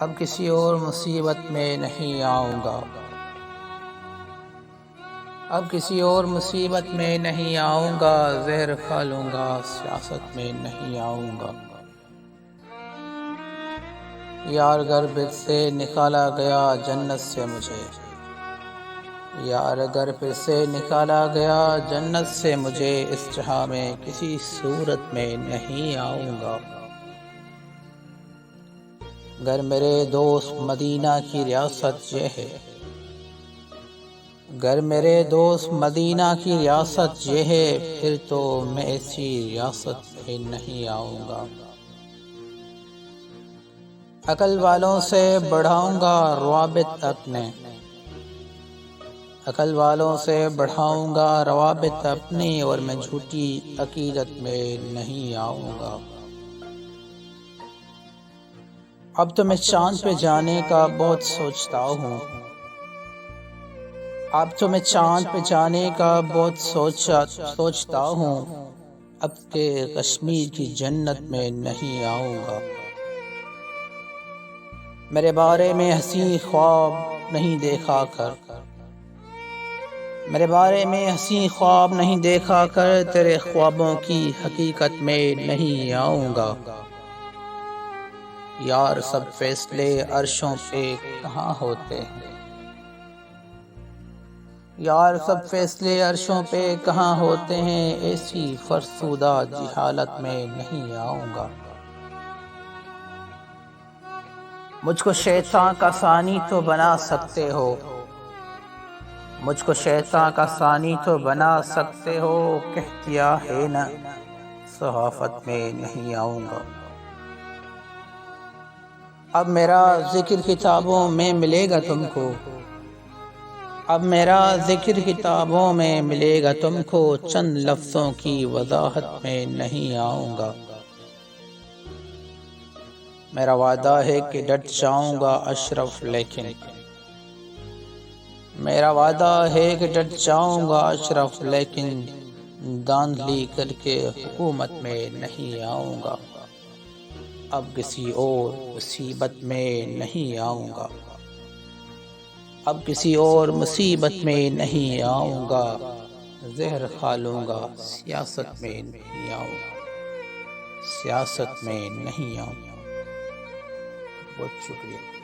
اب کسی اور مصیبت میں نہیں آؤں گا، اب کسی اور مصیبت میں نہیں آؤں گا، زہر کھا لوں گا، سیاست میں نہیں آؤں گا۔ یار اگر پھر سے نکالا گیا جنت سے مجھے، یار اگر پھر سے نکالا گیا جنت سے مجھے، اس جہاں میں کسی صورت میں نہیں آؤں گا۔ گر میرے دوست مدینہ کی ریاست یہ ہے، گر میرے دوست مدینہ کی ریاست یہ ہے، پھر تو میں ایسی ریاست میں نہیں آؤں گا۔ عقل والوں سے بڑھاؤں گا روابط اپنے، عقل والوں سے بڑھاؤں گا روابط اپنے، اور میں جھوٹی عقیدت میں نہیں آؤں گا۔ اب تو میں چاند پہ جانے کا بہت سوچتا ہوں، اب تو میں چاند پہ جانے کا بہت سوچتا ہوں، اب کہ کشمیر کی جنت میں نہیں آؤں گا۔ میرے بارے میں حسین خواب نہیں دیکھا کر، میرے بارے میں حسین خواب نہیں دیکھا کر، تیرے خوابوں کی حقیقت میں نہیں آؤں گا۔ یار سب فیصلے عرشوں پہ کہاں ہوتے ہیں، یار سب فیصلے عرشوں پہ کہاں ہوتے ہیں، ایسی فرسودہ جہالت میں نہیں آؤں گا۔ مجھ کو شیطان کا ثانی تو بنا سکتے ہو، مجھ کو شیطان کا ثانی تو بنا سکتے ہو، کہہ دیا ہے نا صحافت میں نہیں آؤں گا۔ اب میرا ذکر کتابوں میں ملے گا تم کو، اب میرا ذکر کتابوں میں ملے گا تم کو، چند لفظوں کی وضاحت میں نہیں آؤں گا۔ میرا وعدہ ہے کہ ڈٹ جاؤں گا اشرف، لیکن میرا وعدہ ہے کہ ڈٹ جاؤں گا اشرف، لیکن دھاندلی کر کے حکومت میں نہیں آؤں گا۔ اب کسی اور مصیبت میں نہیں آؤں گا، اب کسی اور مصیبت میں نہیں آؤں گا، زہر کھا لوں گا، سیاست میں نہیں آؤں گا، سیاست میں نہیں آؤں گا۔ بہت شکریہ۔